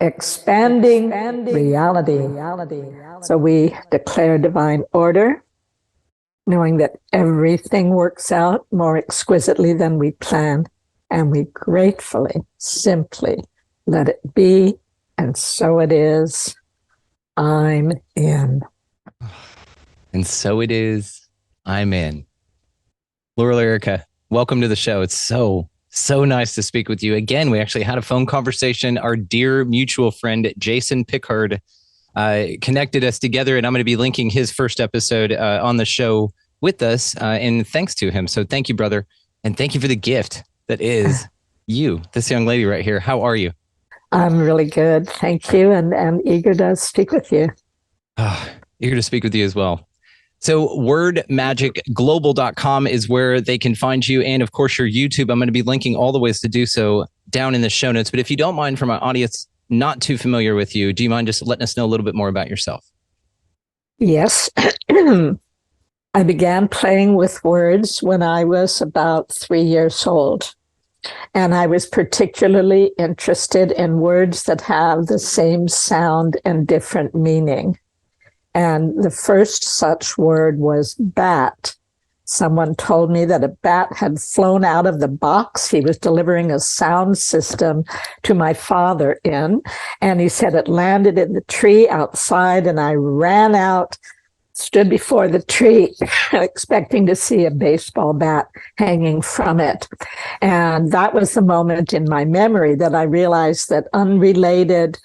expanding reality. So we declare divine order, knowing that everything works out more exquisitely than we plan, and we gratefully, simply let it be, and so it is. I'm in. And so it is. I'm in. Laurel Airica, welcome to the show. It's so nice to speak with you. Again, we actually had a phone conversation. Our dear mutual friend, Jason Pickard, connected us together, and I'm going to be linking his first episode on the show with us, and thanks to him. So thank you, brother. And thank you for the gift that is you, this young lady right here. How are you? I'm really good. Thank you. And eager to speak with you. Eager to speak with you as well. So wordmagicglobal.com is where they can find you. And of course, your YouTube. I'm going to be linking all the ways to do so down in the show notes. But if you don't mind, for my audience not too familiar with you, do you mind just letting us know a little bit more about yourself? Yes. I began playing with words when I was about 3 years old. And I was particularly interested in words that have the same sound and different meaning. And the first such word was bat. Someone told me that a bat had flown out of the box he was delivering a sound system to my father in. And he said it landed in the tree outside, and I ran out, stood before the tree, expecting to see a baseball bat hanging from it. And that was the moment in my memory that I realized that unrelated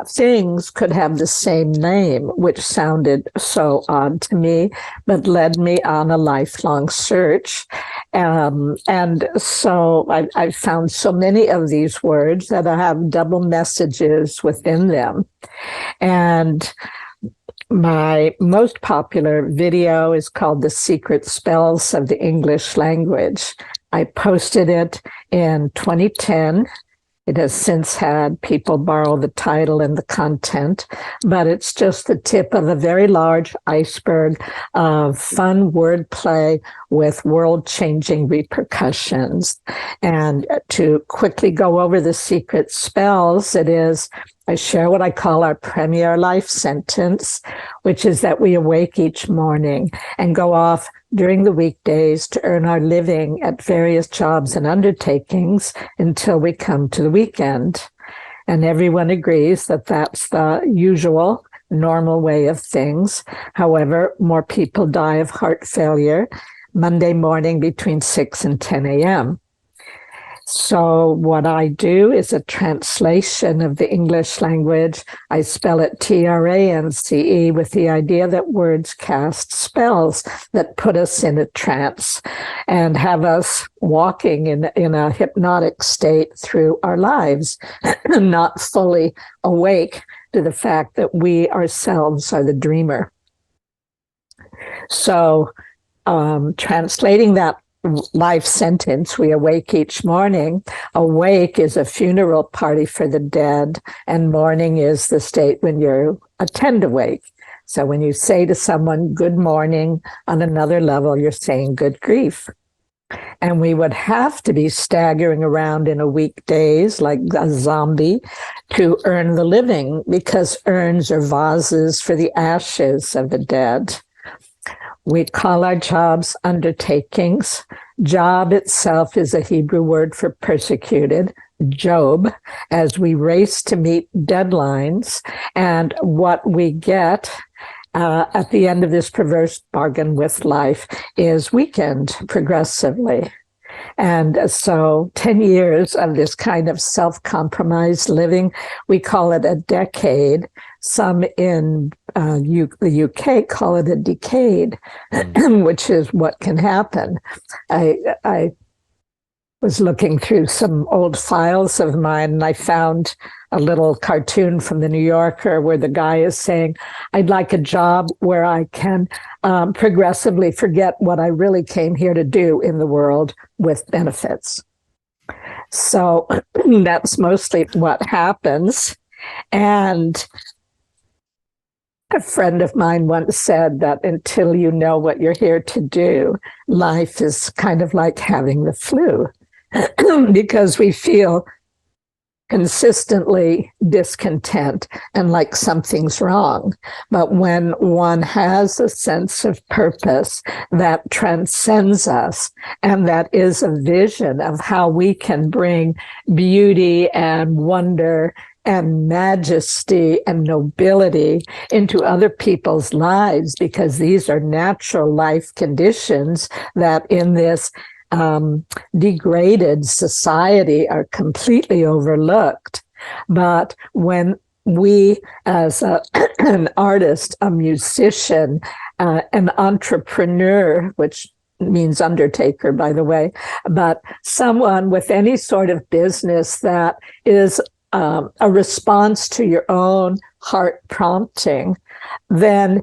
things could have the same name, which sounded so odd to me, but led me on a lifelong search. And so I found so many of these words that I have double messages within them. And my most popular video is called The Secret Spells of the English Language. I posted it in 2010. It has since had people borrow the title and the content, but it's just the tip of a very large iceberg of fun wordplay with world-changing repercussions. And to quickly go over the secret spells, it is, I share what I call our premier life sentence, which is that we awake each morning and go off during the weekdays to earn our living at various jobs and undertakings until we come to the weekend. And everyone agrees that that's the usual, normal way of things. However, more people die of heart failure Monday morning between 6 and 10 a.m. So what I do is a translation of the English language. I spell it TRANCE with the idea that words cast spells that put us in a trance and have us walking in a hypnotic state through our lives, not fully awake to the fact that we ourselves are the dreamer. So translating that life sentence, we awake each morning. Awake is a funeral party for the dead, and morning is the state when you attend awake. So when you say to someone, good morning, on another level, you're saying good grief. And we would have to be staggering around in a weekdays like a zombie to earn the living, because urns are vases for the ashes of the dead. We call our jobs undertakings. Job itself is a Hebrew word for persecuted, Job, as we race to meet deadlines. And what we get at the end of this perverse bargain with life is weakened progressively. And so 10 years of this kind of self-compromised living, we call it a decade. Some in the UK call it a decade, which is what can happen. I was looking through some old files of mine, and I found a little cartoon from the New Yorker where the guy is saying, I'd like a job where I can progressively forget what I really came here to do in the world with benefits. So that's mostly what happens. And a friend of mine once said that until you know what you're here to do, life is kind of like having the flu, because we feel consistently discontent and like something's wrong. But when one has a sense of purpose that transcends us, and that is a vision of how we can bring beauty and wonder and majesty and nobility into other people's lives, because these are natural life conditions that in this degraded society are completely overlooked. But when we, as an artist, a musician, an entrepreneur, which means undertaker, by the way, but someone with any sort of business that is a response to your own heart prompting, then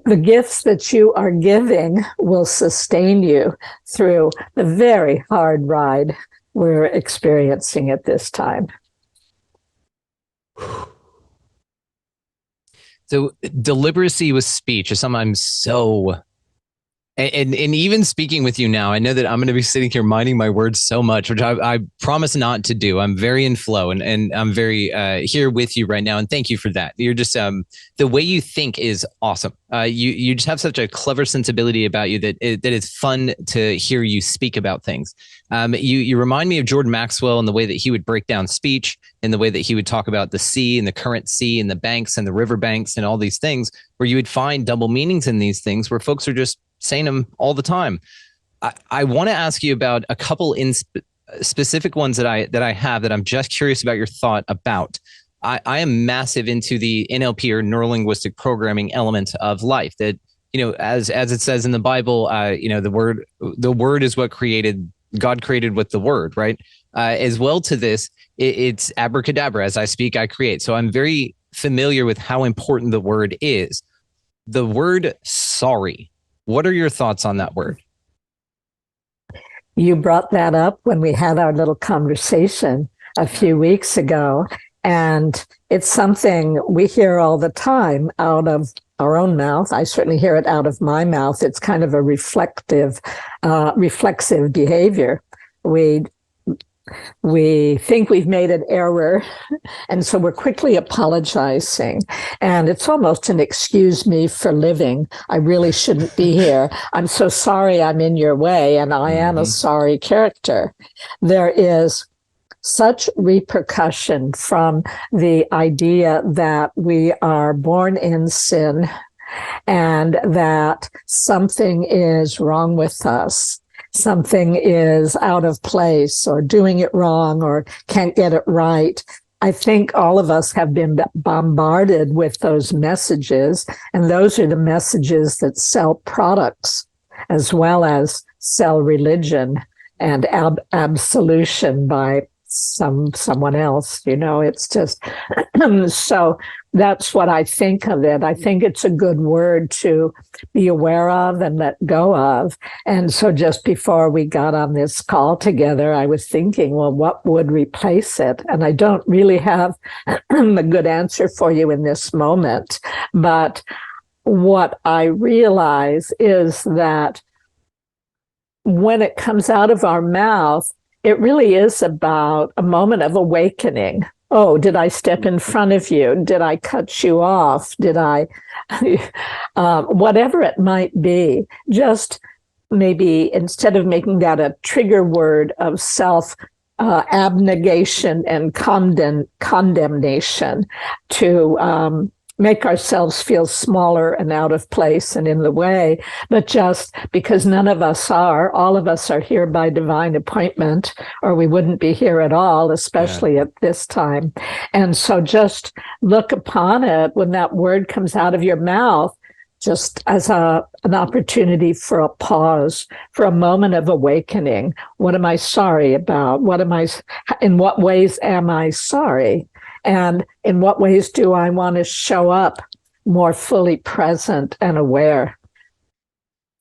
the gifts that you are giving will sustain you through the very hard ride we're experiencing at this time. So deliberacy with speech is something I'm so, and even speaking with you now, I know that I'm going to be sitting here minding my words so much, which I promise not to do. I'm very in flow, and I'm very here with you right now. And thank you for that. You're just, the way you think is awesome. You just have such a clever sensibility about you that it's fun to hear you speak about things. You remind me of Jordan Maxwell and the way that he would break down speech, and the way that he would talk about the sea and the current sea and the banks and the river banks and all these things, where you would find double meanings in these things, where folks are just saying them all the time. I want to ask you about a couple specific ones that I have that I'm just curious about your thought about. I am massive into the NLP, or neuro-linguistic programming element of life. That, as it says in the Bible, the word is what created. God created with the word, right? As well to this, it's abracadabra. As I speak, I create. So I'm very familiar with how important the word is. The word sorry. What are your thoughts on that word? You brought that up when we had our little conversation a few weeks ago, and it's something we hear all the time out of our own mouth. I certainly hear it out of my mouth. It's kind of a reflexive behavior. We think we've made an error, and so we're quickly apologizing. And it's almost an excuse me for living. I really shouldn't be here. I'm so sorry I'm in your way, and I am a sorry character. There is such repercussion from the idea that we are born in sin and that something is wrong with us. Something is out of place, or doing it wrong, or can't get it right. I think all of us have been bombarded with those messages, and those are the messages that sell products as well as sell religion and absolution by someone else. It's just so that's what I think of it. I think it's a good word to be aware of and let go of. And so just before we got on this call together, I was thinking, well, what would replace it? And I don't really have a good answer for you in this moment. But what I realize is that when it comes out of our mouth, it really is about a moment of awakening. Oh, did I step in front of you? Did I cut you off? Did I, whatever it might be, just maybe instead of making that a trigger word of self abnegation and condemnation, to make ourselves feel smaller and out of place and in the way, but just because none of us are, all of us are here by divine appointment, or we wouldn't be here at all, especially at this time. And so just look upon it when that word comes out of your mouth, just as an opportunity for a pause, for a moment of awakening. What am I sorry about? In what ways am I sorry? And in what ways do I want to show up more fully present and aware?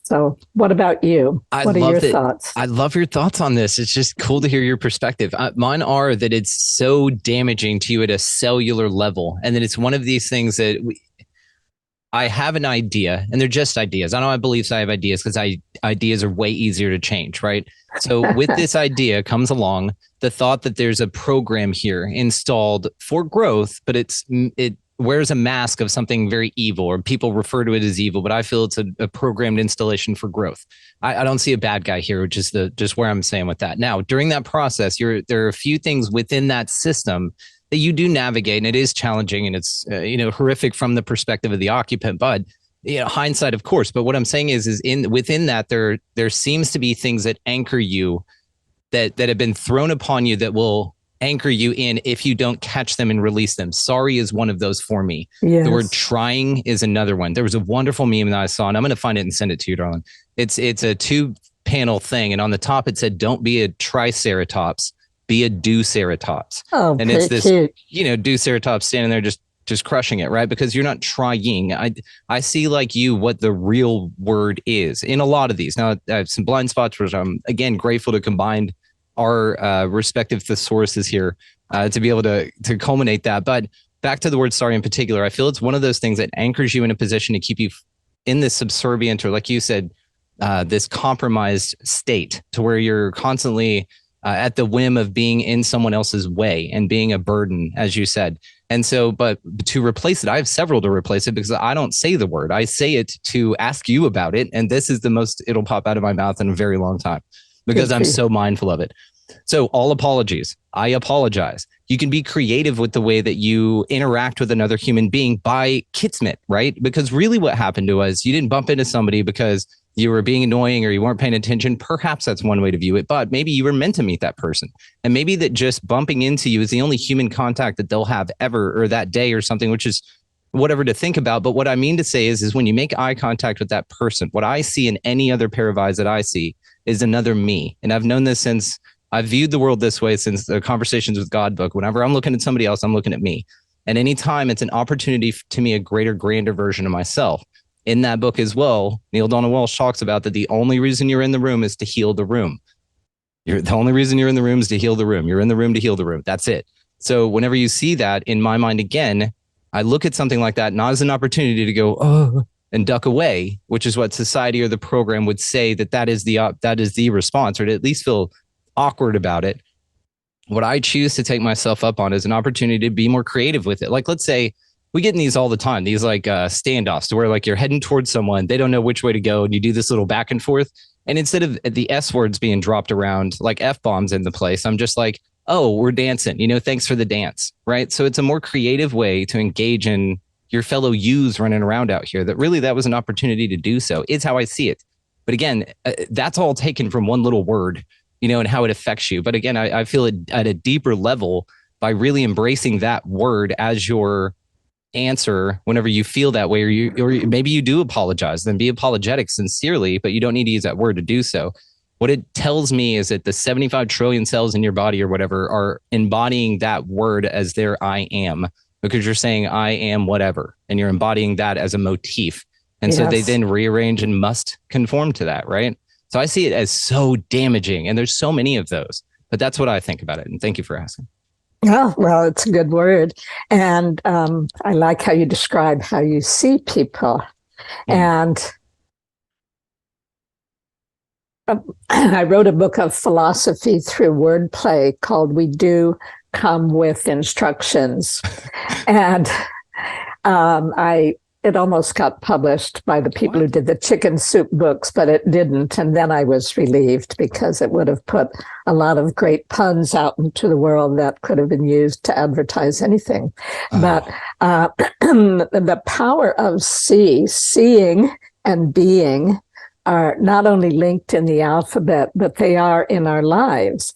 So what about you? What are your thoughts? I love your thoughts on this. It's just cool to hear your perspective. Mine are that it's so damaging to you at a cellular level. And that it's one of these things that I have an idea, and they're just ideas. I don't have beliefs. I have ideas because ideas are way easier to change, right? So with this idea comes along the thought that there's a program here installed for growth, but it wears a mask of something very evil, or people refer to it as evil, but I feel it's a programmed installation for growth. I don't see a bad guy here, which is just where I'm saying with that. Now, during that process, there are a few things within that system that you do navigate, and it is challenging, and it's horrific from the perspective of the occupant, but hindsight, of course. But what I'm saying is within that there seems to be things that anchor you, that have been thrown upon you, that will anchor you in if you don't catch them and release them. Sorry is one of those for me. Yes. The word trying is another one. There was a wonderful meme that I saw, and I'm going to find it and send it to you, darling. It's a 2-panel thing, and on the top it said, "Don't be a triceratops, be a deuceratops." Oh, and it's this, cute. deuceratops standing there just crushing it, right? Because you're not trying. I see, like you, what the real word is in a lot of these. Now, I have some blind spots, which I'm, again, grateful to combine our respective thesauruses here to be able to culminate that. But back to the word sorry in particular, I feel it's one of those things that anchors you in a position to keep you in this subservient, or like you said, this compromised state, to where you're constantly at the whim of being in someone else's way and being a burden, as you said. And so, but to replace it, I have several to replace it, because I don't say the word. I say it to ask you about it. And this is the most it'll pop out of my mouth in a very long time, because I'm so mindful of it. So all apologies. I apologize. You can be creative with the way that you interact with another human being by kismet, right? Because really what happened to us, you didn't bump into somebody because you were being annoying or you weren't paying attention. Perhaps that's one way to view it, but maybe you were meant to meet that person. And maybe that just bumping into you is the only human contact that they'll have ever, or that day or something, which is whatever to think about. But what I mean to say is when you make eye contact with that person, what I see in any other pair of eyes that I see is another me. And I've known this since I've viewed the world this way, since the Conversations with God book. Whenever I'm looking at somebody else, I'm looking at me. And anytime it's an opportunity to me, a greater, grander version of myself. In that book as well, Neil Donald Walsh talks about that the only reason you're in the room is to heal the room. The only reason you're in the room is to heal the room. You're in the room to heal the room. That's it. So whenever you see that, in my mind, again, I look at something like that not as an opportunity to go, oh, and duck away, which is what society or the program would say that is the response, or to at least feel awkward about it. What I choose to take myself up on is an opportunity to be more creative with it. Like, let's say, we get in these all the time, these like standoffs, to where like you're heading towards someone, they don't know which way to go, and you do this little back and forth. And instead of the S words being dropped around like F-bombs in the place, I'm just like, oh, we're dancing, thanks for the dance, right? So it's a more creative way to engage in your fellow yous running around out here. That was an opportunity to do so, is how I see it. But again, that's all taken from one little word, and how it affects you. But again, I feel it at a deeper level by really embracing that word as your answer whenever you feel that way, or maybe you do apologize, then be apologetic sincerely, but you don't need to use that word to do so. What it tells me is that the 75 trillion cells in your body or whatever are embodying that word as their I am, because you're saying I am whatever, and you're embodying that as a motif. And so they then rearrange and must conform to that, right? So I see it as so damaging, and there's so many of those, but that's what I think about it. And thank you for asking. Oh, well, it's a good word. And I like how you describe how you see people. And I wrote a book of philosophy through wordplay called We Do Come With Instructions. And it almost got published by the people who did the chicken soup books, but it didn't. And then I was relieved, because it would have put a lot of great puns out into the world that could have been used to advertise anything. But the power of seeing and being are not only linked in the alphabet, but they are in our lives.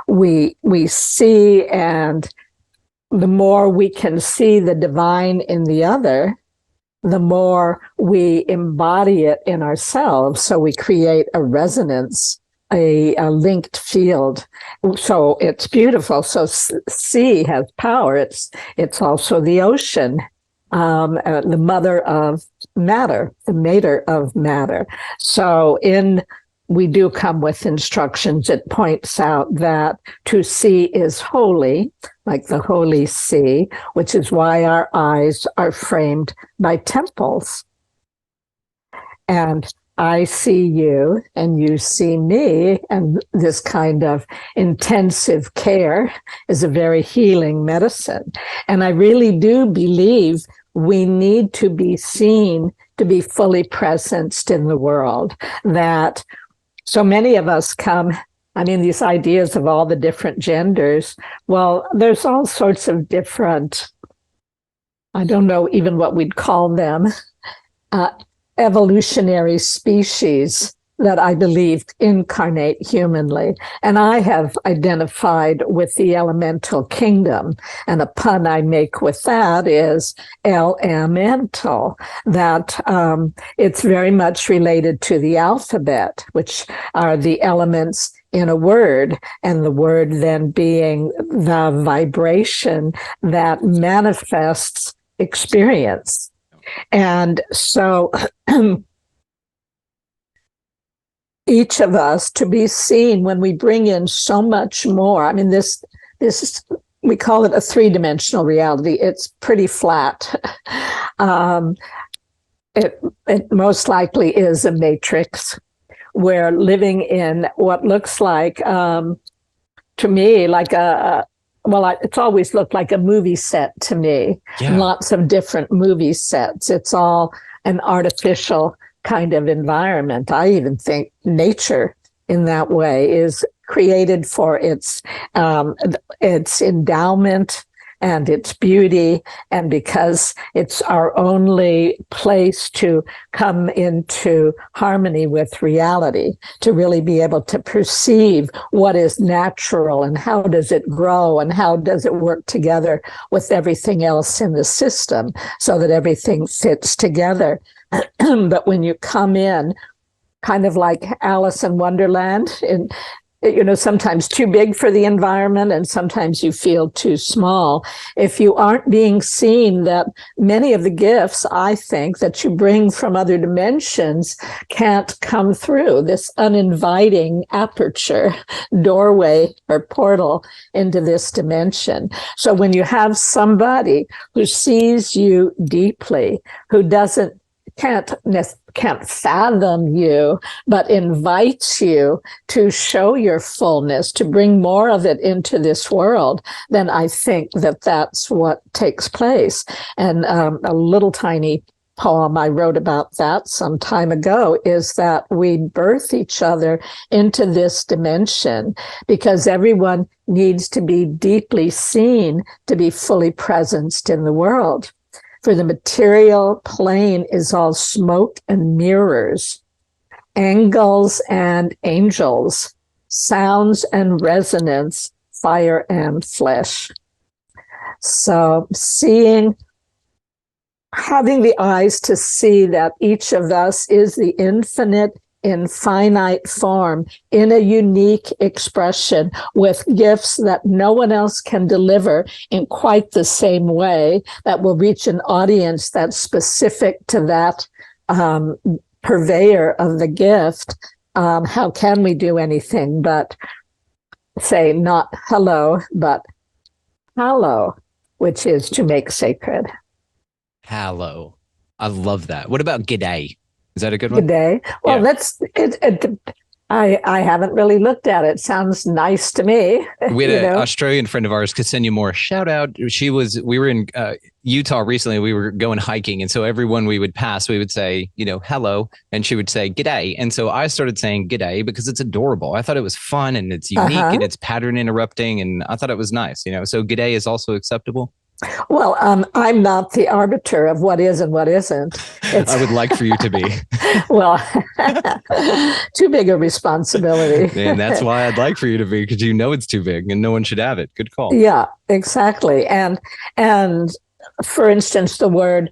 We see, and the more we can see the divine in the other, the more we embody it in ourselves. So we create a resonance, a linked field. So it's beautiful. So sea has power. It's also the ocean, the mother of matter, the mater of matter. So in we do come with instructions. It points out that to see is holy, like the Holy See, which is why our eyes are framed by temples. And I see you and you see me, and this kind of intensive care is a very healing medicine. And I really do believe we need to be seen to be fully presenced in the world, that so many of us come, I mean, these ideas of all the different genders, well, there's all sorts of different, I don't know even what we'd call them, evolutionary species that I believe incarnate humanly. And I have identified with the elemental kingdom. And a pun I make with that is elemental, that it's very much related to the alphabet, which are the elements in a word, and the word then being the vibration that manifests experience. And so each of us to be seen when we bring in so much more. I mean, this is, we call it a three-dimensional reality. It's pretty flat. It most likely is a matrix. We're living in what looks like, to me, like it's always looked like a movie set to me. Yeah. Lots of different movie sets. It's all an artificial kind of environment. I even think nature in that way is created for its endowment and its beauty, and because it's our only place to come into harmony with reality, to really be able to perceive what is natural and how does it grow and how does it work together with everything else in the system so that everything fits together. But when you come in, kind of like Alice in Wonderland, sometimes too big for the environment and sometimes you feel too small. If you aren't being seen, that many of the gifts, I think, that you bring from other dimensions can't come through this uninviting aperture, doorway or portal into this dimension. So when you have somebody who sees you deeply, who can't fathom you, but invites you to show your fullness, to bring more of it into this world, then I think that that's what takes place. And a little tiny poem I wrote about that some time ago is that we birth each other into this dimension because everyone needs to be deeply seen to be fully presenced in the world. For the material plane is all smoke and mirrors, angles and angels, sounds and resonance, fire and flesh. So having the eyes to see that each of us is the infinite in finite form, in a unique expression with gifts that no one else can deliver in quite the same way, that will reach an audience that's specific to that purveyor of the gift. How can we do anything but say not hello, but hallow, which is to make sacred. Hallow. I love that. What about g'day? Is that a good one? Good day. Well, I haven't really looked at it. Sounds nice to me. We had an Australian friend of ours, Ksenia Moore, shout out. We were in Utah recently. We were going hiking. And so everyone we would pass, we would say, hello. And she would say, g'day. And so I started saying g'day because it's adorable. I thought it was fun and it's unique and it's pattern interrupting. And I thought it was nice, So g'day is also acceptable. Well, I'm not the arbiter of what is and what isn't. I would like for you to be. Well, too big a responsibility. And that's why I'd like for you to be, because it's too big and no one should have it. Good call. Yeah, exactly. And for instance, the word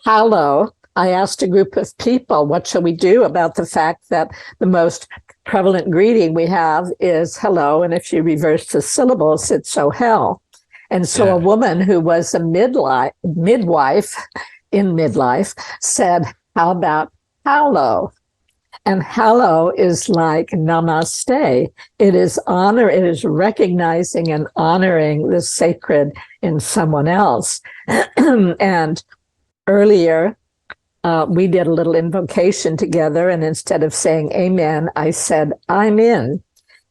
hallow, I asked a group of people, what shall we do about the fact that the most prevalent greeting we have is hello, and if you reverse the syllables, it's so hell. And so a woman who was a midwife in midlife said, how about hallow? And hello is like namaste. It is honor, it is recognizing and honoring the sacred in someone else. And earlier, we did a little invocation together, and instead of saying amen, I said, I'm in.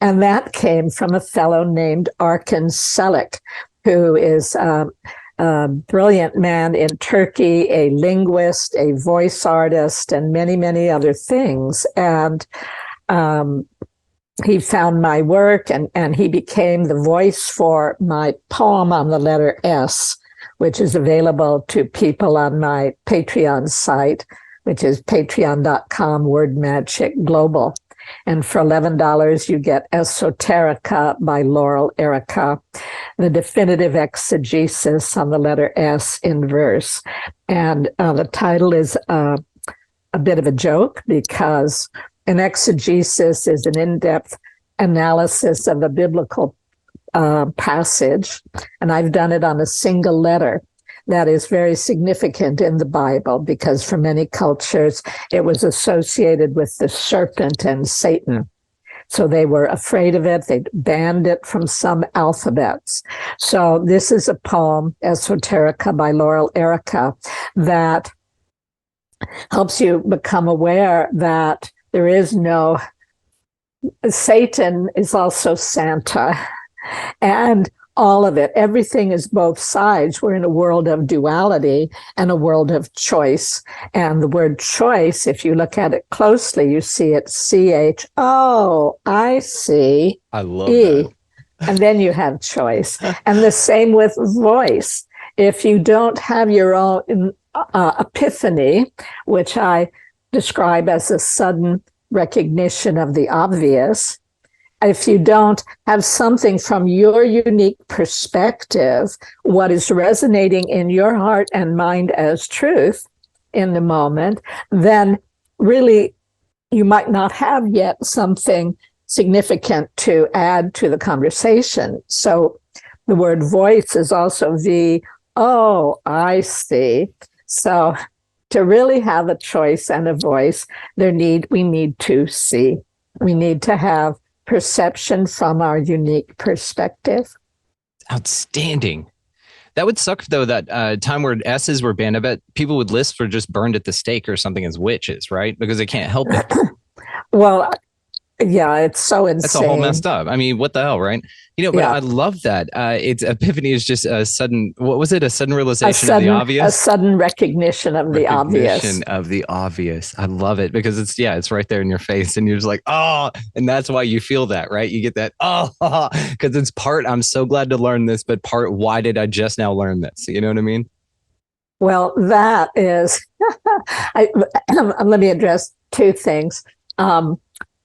And that came from a fellow named Arkin Selik, who is a brilliant man in Turkey, a linguist, a voice artist, and many, many other things. And he found my work, and he became the voice for my poem on the letter S, which is available to people on my Patreon site, which is patreon.com wordmagicglobal. And for $11, you get Esoterica by Laurel Airica, the definitive exegesis on the letter S in verse. And the title is a bit of a joke, because an exegesis is an in-depth analysis of a biblical passage, and I've done it on a single letter that is very significant in the Bible, because for many cultures it was associated with the serpent and Satan. So they were afraid of it. They banned it from some alphabets. So this is a poem, Esoterica by Laurel Airica, that helps you become aware that there is no Satan, is also Santa. And all of it, everything is both sides. We're in a world of duality and a world of choice. And the word choice, if you look at it closely, you see it C-H-O, I see I love E. that. And then you have choice. And the same with voice. If you don't have your own epiphany, which I describe as a sudden recognition of the obvious, if you don't have something from your unique perspective, what is resonating in your heart and mind as truth in the moment, then really you might not have yet something significant to add to the conversation. So the word voice is also V-O, I see. So to really have a choice and a voice, we need to see. We need to have perception from our unique perspective. Outstanding. That would suck, though, that time where S's were banned. I bet people would lisp or just burned at the stake or something as witches, right? Because they can't help it. Well, yeah, it's so insane. That's a whole messed up. I mean, what the hell, right? But I love that. It's epiphany is just a sudden, what was it? A sudden realization of the obvious? A sudden recognition of the obvious. Recognition of the obvious. I love it, because it's right there in your face, and you're just like, oh, and that's why you feel that, right? You get that, oh, because it's part, I'm so glad to learn this, but part, why did I just now learn this? You know what I mean? Well, that is, let me address two things.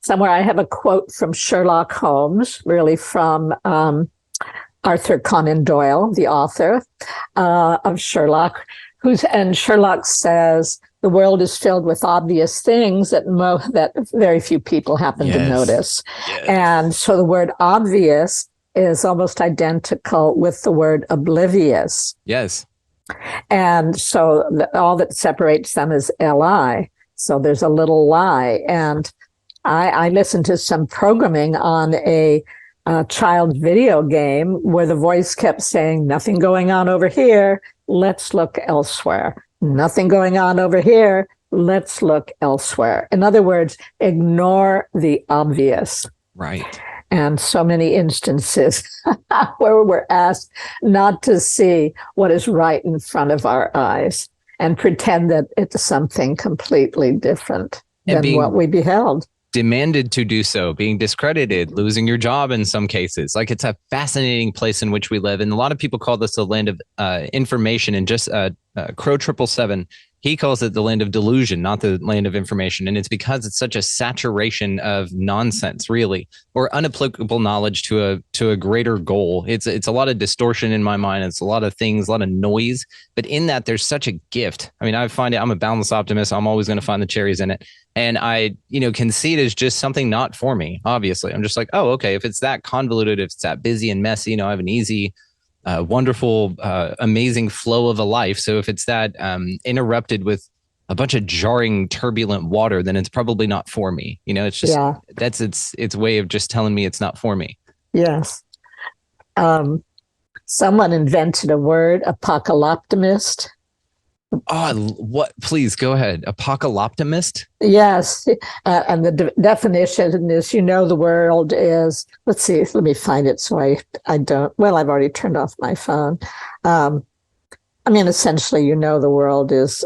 Somewhere I have a quote from Sherlock Holmes, really from Arthur Conan Doyle, the author of Sherlock, and Sherlock says, the world is filled with obvious things that very few people happen to notice. Yes. And so the word obvious is almost identical with the word oblivious. Yes. And so all that separates them is Li. So there's a little lie. And I listened to some programming on a child video game where the voice kept saying, nothing going on over here, let's look elsewhere. Nothing going on over here, let's look elsewhere. In other words, ignore the obvious. Right. And so many instances where we're asked not to see what is right in front of our eyes and pretend that it's something completely different than what we beheld. Demanded to do so, being discredited, losing your job in some cases. Like, it's a fascinating place in which we live. And a lot of people call this the land of information. And just Crow 777, he calls it the land of delusion, not the land of information. And it's because it's such a saturation of nonsense, really, or unapplicable knowledge to a greater goal. It's a lot of distortion in my mind. It's a lot of things, a lot of noise. But in that, there's such a gift. I mean, I find it, I'm a boundless optimist. I'm always going to find the cherries in it. And I, can see it as just something not for me. Obviously, I'm just like, oh, okay. If it's that convoluted, if it's that busy and messy, I have an easy, wonderful, amazing flow of a life. So if it's that interrupted with a bunch of jarring, turbulent water, then it's probably not for me. It's just, Yeah. that's its way of just telling me it's not for me. Yes. Someone invented a word, apocalyptimist. Oh, what? Please go ahead. Apocalyptimist? Yes. And the definition is, the world is, let's see, let me find it so I don't, well, I've already turned off my phone. Essentially, the world is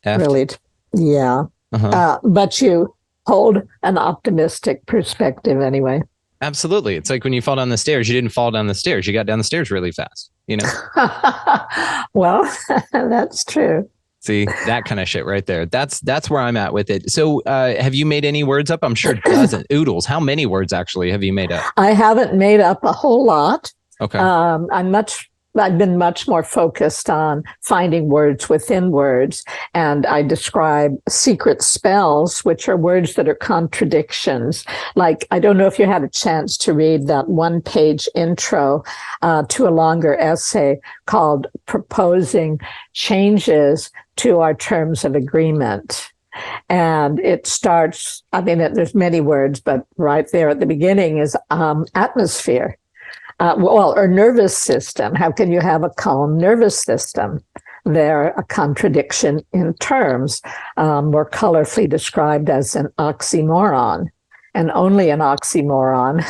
really, yeah. But you hold an optimistic perspective anyway. Absolutely. It's like when you fall down the stairs, you didn't fall down the stairs. You got down the stairs really fast, Well, that's true. See, that kind of shit right there. That's where I'm at with it. So have you made any words up? I'm sure dozens, oodles. How many words actually have you made up? I haven't made up a whole lot. Okay. I've been much more focused on finding words within words. And I describe secret spells, which are words that are contradictions. Like, I don't know if you had a chance to read that one-page intro to a longer essay called Proposing Changes to Our Terms of Agreement. And it starts, there's many words, but right there at the beginning is atmosphere. Or nervous system. How can you have a calm nervous system? They're a contradiction in terms, more colorfully described as an oxymoron. And only an oxymoron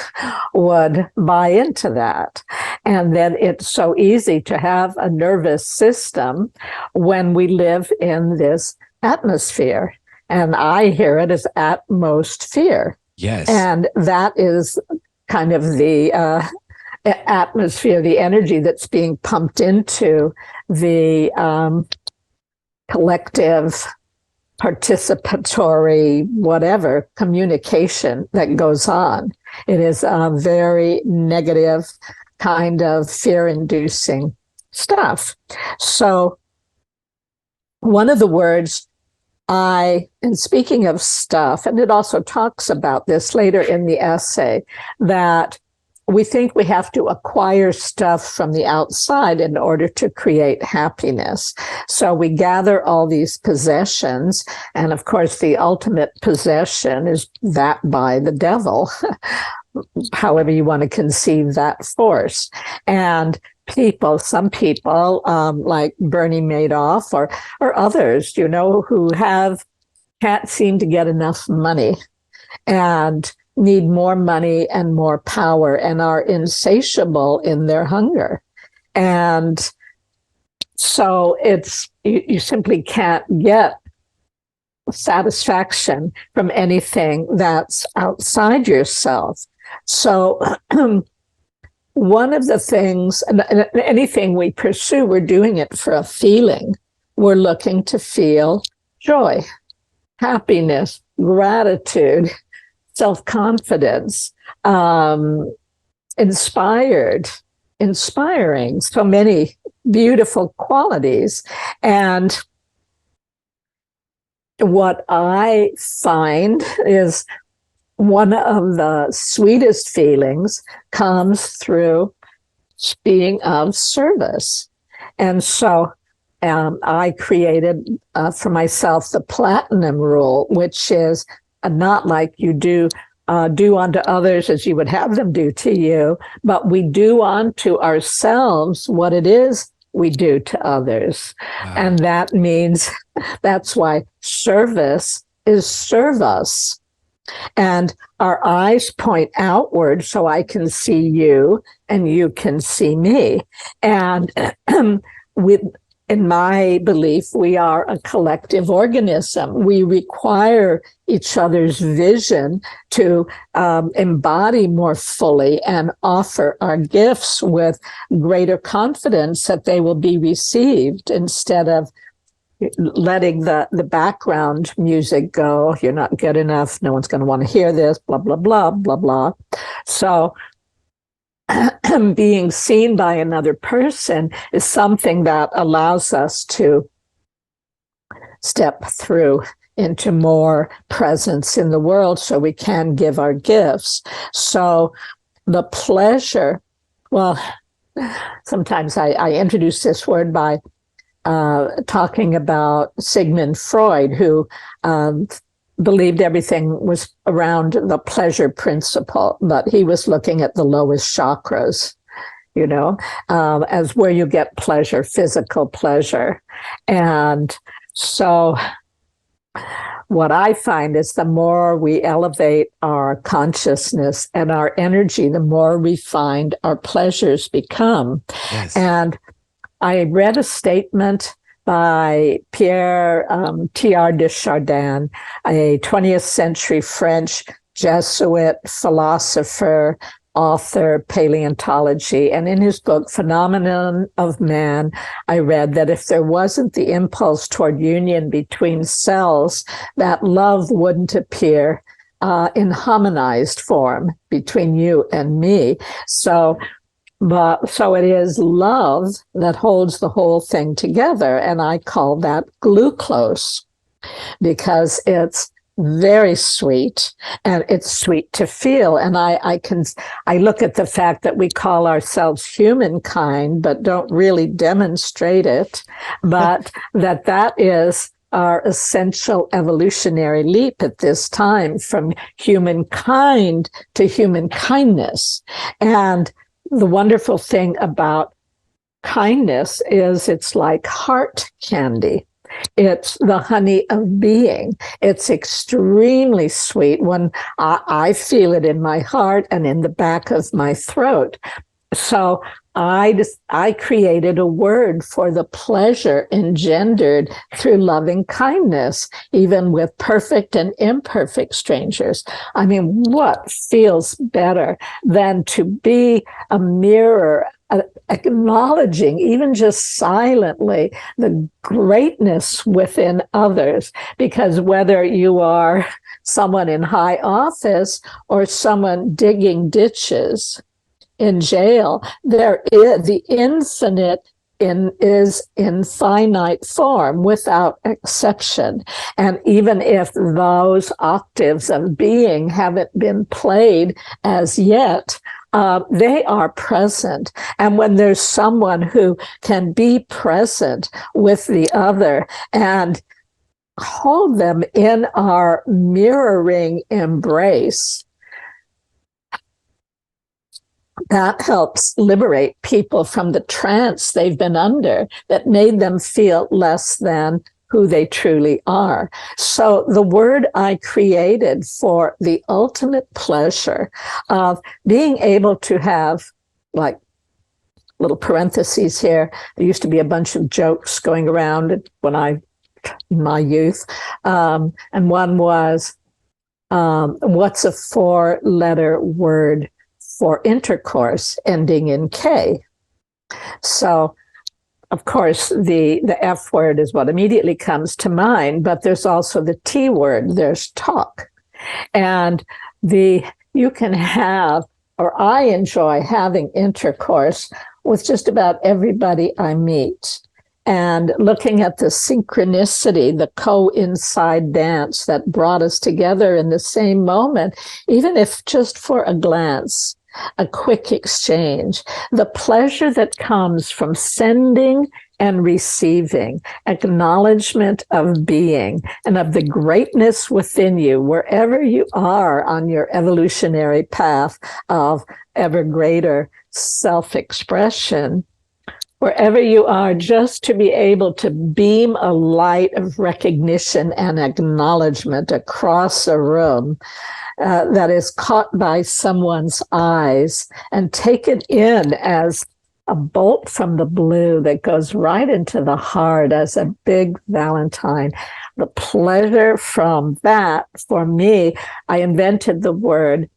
would buy into that. And then it's so easy to have a nervous system when we live in this atmosphere. And I hear it as atmosphere. Yes. And that is kind of the atmosphere, the energy that's being pumped into the collective, participatory, whatever communication that goes on. It is a very negative kind of fear-inducing stuff. So one of the words and speaking of stuff, and it also talks about this later in the essay, that we think we have to acquire stuff from the outside in order to create happiness. So we gather all these possessions. And of course, the ultimate possession is that by the devil, however you want to conceive that force. And some people like Bernie Madoff or others, who can't seem to get enough money and need more money and more power and are insatiable in their hunger. And so you simply can't get satisfaction from anything that's outside yourself. So one of the things, anything we pursue, we're doing it for a feeling. We're looking to feel joy, happiness, gratitude, self-confidence, inspiring, so many beautiful qualities. And what I find is one of the sweetest feelings comes through being of service. And so I created for myself the platinum rule, which is not like you do unto others as you would have them do to you, but we do unto ourselves what it is we do to others. Wow. And that means that's why service is serve us. And our eyes point outward so I can see you and you can see me. And in my belief, we are a collective organism. We require each other's vision to embody more fully and offer our gifts with greater confidence that they will be received, instead of letting the background music go. You're not good enough. No one's going to want to hear this, blah, blah, blah, blah, blah. So being seen by another person is something that allows us to step through into more presence in the world so we can give our gifts. So the pleasure, well, sometimes I introduce this word by talking about Sigmund Freud, who believed everything was around the pleasure principle, but he was looking at the lowest chakras, as where you get pleasure, physical pleasure. And so what I find is the more we elevate our consciousness and our energy, the more refined our pleasures become. Yes. And I read a statement by Pierre Teilhard de Chardin, a 20th century French Jesuit philosopher, author, paleontology. And in his book, Phenomenon of Man, I read that if there wasn't the impulse toward union between cells, that love wouldn't appear in harmonized form between you and me. So it is love that holds the whole thing together. And I call that glucose, because it's very sweet, and it's sweet to feel. And I look at the fact that we call ourselves humankind, but don't really demonstrate it, but that is our essential evolutionary leap at this time, from humankind to human kindness. And the wonderful thing about kindness is it's like heart candy. It's the honey of being. It's extremely sweet when I feel it in my heart and in the back of my throat. So I created a word for the pleasure engendered through loving kindness, even with perfect and imperfect strangers. I mean, what feels better than to be a mirror, acknowledging, even just silently, the greatness within others? Because whether you are someone in high office or someone digging ditches in jail, there is the infinite is in finite form without exception. And even if those octaves of being haven't been played as yet, they are present. And when there's someone who can be present with the other and hold them in our mirroring embrace, that helps liberate people from the trance they've been under that made them feel less than who they truly are. So the word I created for the ultimate pleasure of being able to have, like, little parentheses here, there used to be a bunch of jokes going around in my youth. And one was, what's a 4-letter word for intercourse ending in K? So, of course, the F word is what immediately comes to mind, but there's also the T word, there's talk. And you can have, or I enjoy having intercourse with just about everybody I meet. And looking at the synchronicity, the coincide dance that brought us together in the same moment, even if just for a glance, a quick exchange, the pleasure that comes from sending and receiving, acknowledgement of being and of the greatness within you, wherever you are on your evolutionary path of ever greater self-expression, wherever you are, just to be able to beam a light of recognition and acknowledgement across a room that is caught by someone's eyes and take it in as a bolt from the blue that goes right into the heart as a big Valentine. The pleasure from that, for me, I invented the word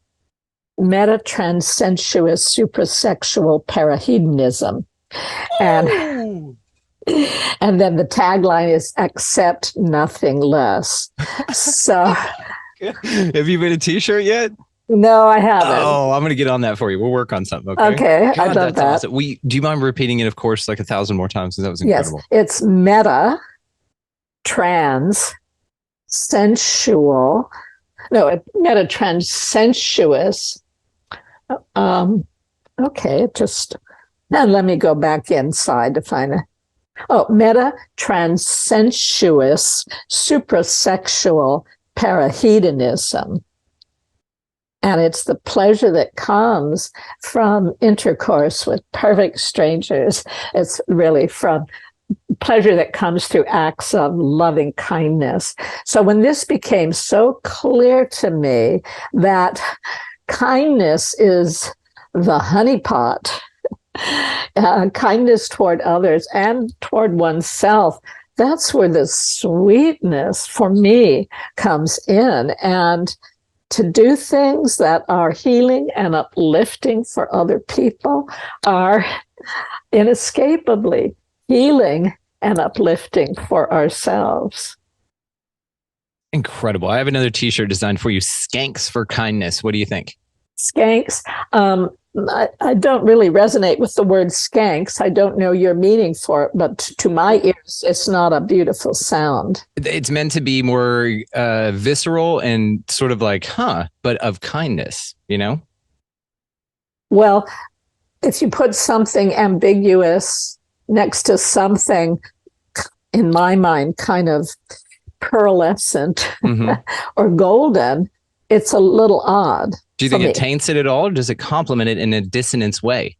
meta-transsensuous suprasexual parahedonism. And then the tagline is accept nothing less. So have you made a t-shirt yet? No, I haven't. Oh, I'm going to get on that for you. We'll work on something. Okay. God, I love that. Awesome. Do you mind repeating it, of course, like 1,000 more times? Because that was incredible. Yes, it's meta, trans, sensual. No, meta, transsensuous. Okay, and let me go back inside to find it. Oh, meta transsensuous suprasexual parahedonism. And it's the pleasure that comes from intercourse with perfect strangers. It's really from pleasure that comes through acts of loving kindness. So when this became so clear to me that kindness is the honeypot, kindness toward others and toward oneself, that's where the sweetness for me comes in. And to do things that are healing and uplifting for other people are inescapably healing and uplifting for ourselves. Incredible. I have another t-shirt designed for you. Skanks for kindness. What do you think? Skanks. I don't really resonate with the word skanks. I don't know your meaning for it, but to my ears, it's not a beautiful sound. It's meant to be more visceral and sort of like, but of kindness, you know? Well, if you put something ambiguous next to something, in my mind, kind of pearlescent or golden, it's a little odd. Do you think it taints it at all, or does it complement it in a dissonance way?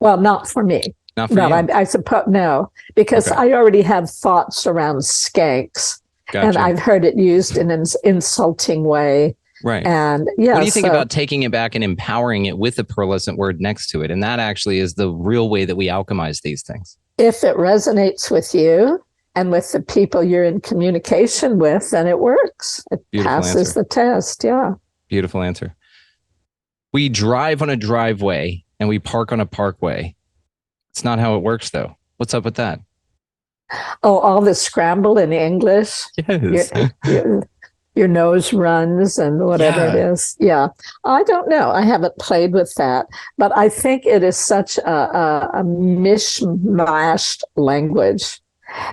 Well, not for me. Not for you? I suppose no, because I already have thoughts around skanks, and I've heard it used in an insulting way. Right. And what do you think about taking it back and empowering it with a pearlescent word next to it? And that actually is the real way that we alchemize these things. If it resonates with you and with the people you're in communication with, then it works. It passes the test. Yeah. Beautiful answer. We drive on a driveway and we park on a parkway. It's not how it works, though. What's up with that? Oh, all the scramble in English. Yes. Your nose runs and whatever it is. Yeah. I don't know. I haven't played with that, but I think it is such a mishmashed language.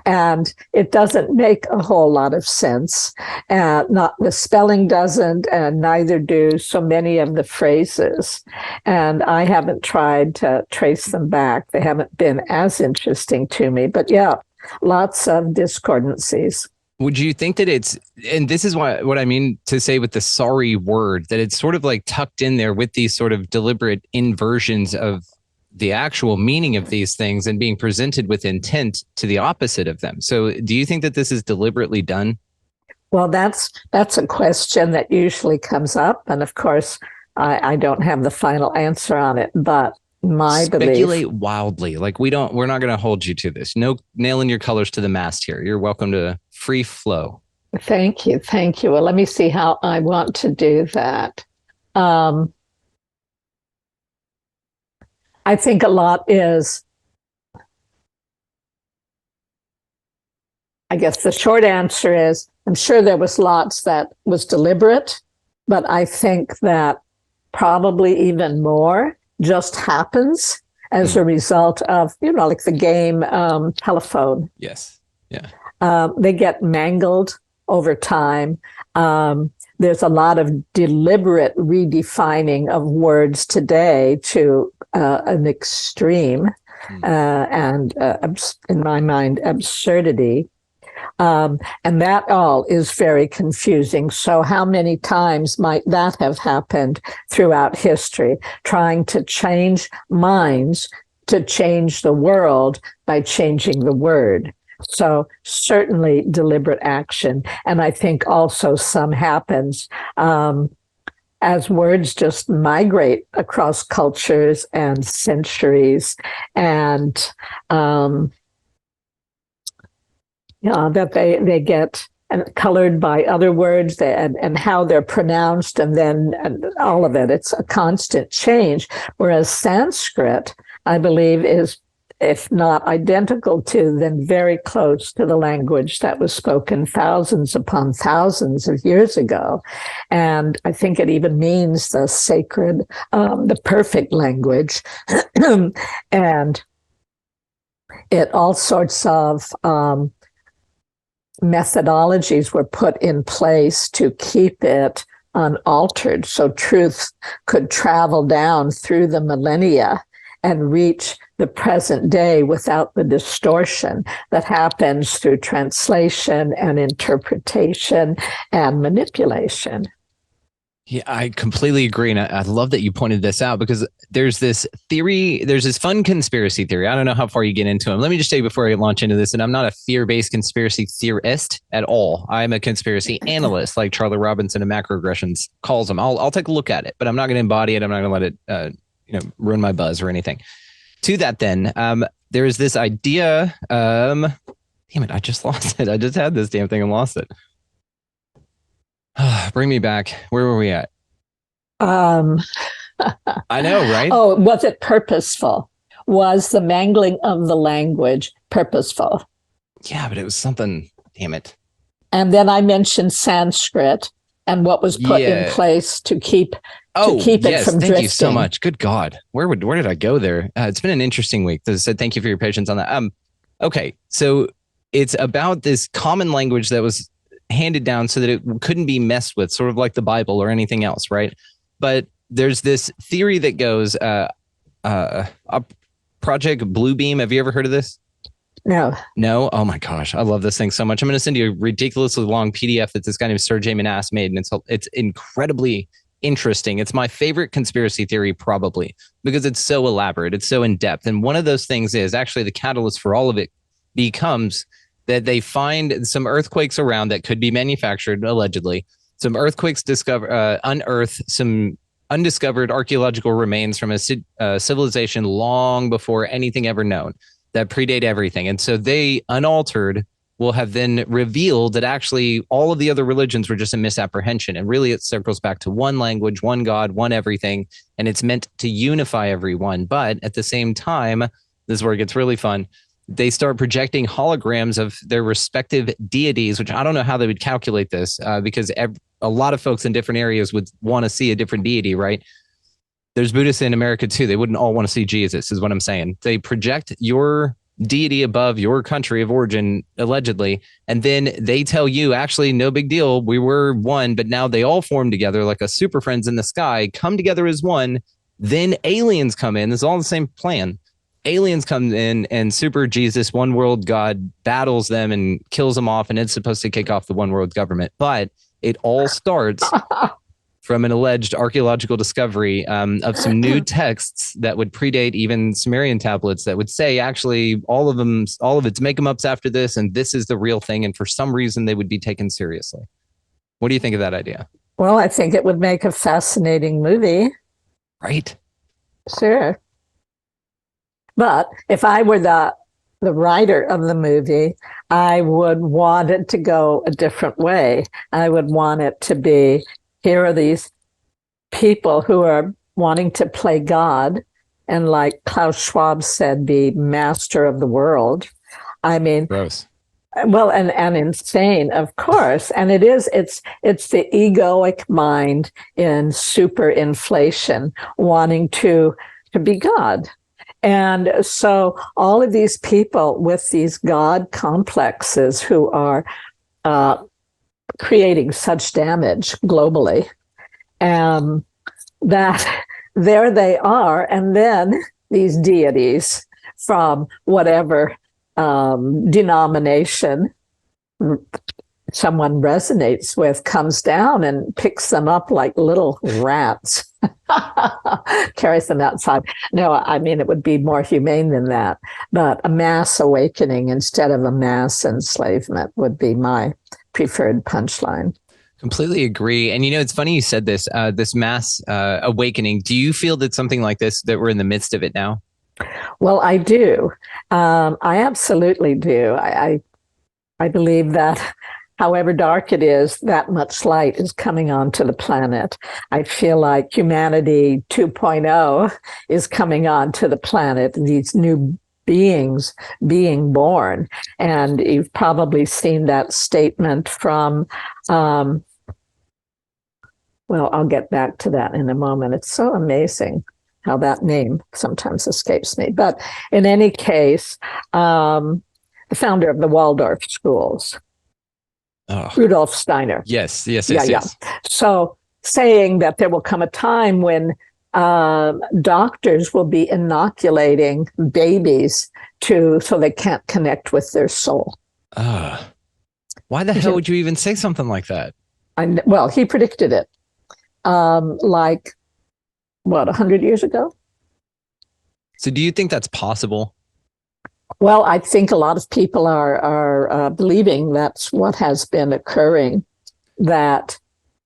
And it doesn't make a whole lot of sense. Not the spelling doesn't, and neither do so many of the phrases. And I haven't tried to trace them back. They haven't been as interesting to me. But yeah, lots of discordancies. Would you think that it's, and this is what I mean to say with the sorry word, that it's sort of like tucked in there with these sort of deliberate inversions of the actual meaning of these things and being presented with intent to the opposite of them. So do you think that this is deliberately done? Well, that's a question that usually comes up. And of course, I don't have the final answer on it, but my belief. Speculate wildly. Like we're not going to hold you to this. No nailing your colors to the mast here. You're welcome to free flow. Thank you. Thank you. Well, let me see how I want to do that. I think a lot is, I guess the short answer is, I'm sure there was lots that was deliberate, but I think that probably even more just happens as a result of, like the game telephone. Yes. Yeah. They get mangled over time. There's a lot of deliberate redefining of words today to an extreme and, in my mind, absurdity. And that all is very confusing. So how many times might that have happened throughout history, trying to change minds to change the world by changing the word? So certainly deliberate action. And I think also some happens as words just migrate across cultures and centuries, and that they get colored by other words and how they're pronounced, and then all of it. It's a constant change. Whereas Sanskrit, I believe, is, if not identical to, then very close to the language that was spoken thousands upon thousands of years ago. And I think it even means the sacred, the perfect language. And all sorts of methodologies were put in place to keep it unaltered, so truth could travel down through the millennia and reach the present day without the distortion that happens through translation and interpretation and manipulation. Yeah, I completely agree. And I love that you pointed this out, because there's this theory, there's this fun conspiracy theory. I don't know how far you get into them. Let me just say before I launch into this, and I'm not a fear-based conspiracy theorist at all. I'm a conspiracy analyst, like Charlie Robinson of Macroaggressions calls them. I'll take a look at it, but I'm not going to embody it. I'm not going to let it ruin my buzz or anything. To that then, there is this idea. Damn it, I just lost it. I just had this damn thing and lost it. Bring me back. Where were we at? I know, right? Oh, was it purposeful? Was the mangling of the language purposeful? Yeah, but it was something. Damn it. And then I mentioned Sanskrit and what was put in place to keep it from drifting. Thank you so much. Good God. Where did I go there? It's been an interesting week. So thank you for your patience on that. Okay. So it's about this common language that was handed down so that it couldn't be messed with, sort of like the Bible or anything else, right? But there's this theory that goes, Project Bluebeam. Have you ever heard of this? No. Oh my gosh, I love this thing so much. I'm going to send you a ridiculously long PDF that this guy named Sergey Manas made, and it's incredibly interesting. It's my favorite conspiracy theory, probably, because it's so elaborate, it's so in depth. And one of those things is actually the catalyst for all of it becomes that they find some earthquakes around that could be manufactured, allegedly. Some earthquakes unearth some undiscovered archaeological remains from a civilization long before anything ever known, that predate everything. And so they, unaltered, will have then revealed that actually all of the other religions were just a misapprehension. And really it circles back to one language, one God, one everything. And it's meant to unify everyone. But at the same time, this is where it gets really fun. They start projecting holograms of their respective deities, which I don't know how they would calculate this, because a lot of folks in different areas would want to see a different deity, right? There's Buddhists in America too. They wouldn't all want to see Jesus, is what I'm saying. They project your deity above your country of origin, allegedly, and then they tell you, actually, no big deal. We were one, but now they all form together like a super friends in the sky, come together as one. Then aliens come in. It's all the same plan. Aliens come in and super Jesus, one world God, battles them and kills them off. And it's supposed to kick off the one world government. But it all starts from an alleged archaeological discovery of some new texts that would predate even Sumerian tablets that would say, actually, all of its make-em-ups after this, and this is the real thing. And for some reason, they would be taken seriously. What do you think of that idea? Well, I think it would make a fascinating movie. Right? Sure. But if I were the writer of the movie, I would want it to go a different way. I would want it to be, here are these people who are wanting to play God and, like Klaus Schwab said, be master of the world. I mean, gross. Well, and insane, of course. And it's the egoic mind in super inflation wanting to be God. And so all of these people with these God complexes who are creating such damage globally, that there they are. And then these deities from whatever denomination someone resonates with comes down and picks them up like little rats, carries them outside. No, I mean, it would be more humane than that. But a mass awakening instead of a mass enslavement would be my preferred punchline. Completely agree. And, it's funny you said this, this mass awakening. Do you feel that something like this, that we're in the midst of it now? Well, I do. I absolutely do. I believe that however dark it is, that much light is coming onto the planet. I feel like humanity 2.0 is coming onto the planet, these new beings being born. And you've probably seen that statement from, well, I'll get back to that in a moment. It's so amazing how that name sometimes escapes me. But in any case, the founder of the Waldorf schools, Rudolf Steiner. Yes. So saying that there will come a time when doctors will be inoculating babies so they can't connect with their soul. Why the hell would you even say something like that? Well, he predicted it. 100 years ago? So do you think that's possible? Well, I think a lot of people are believing that's what has been occurring, that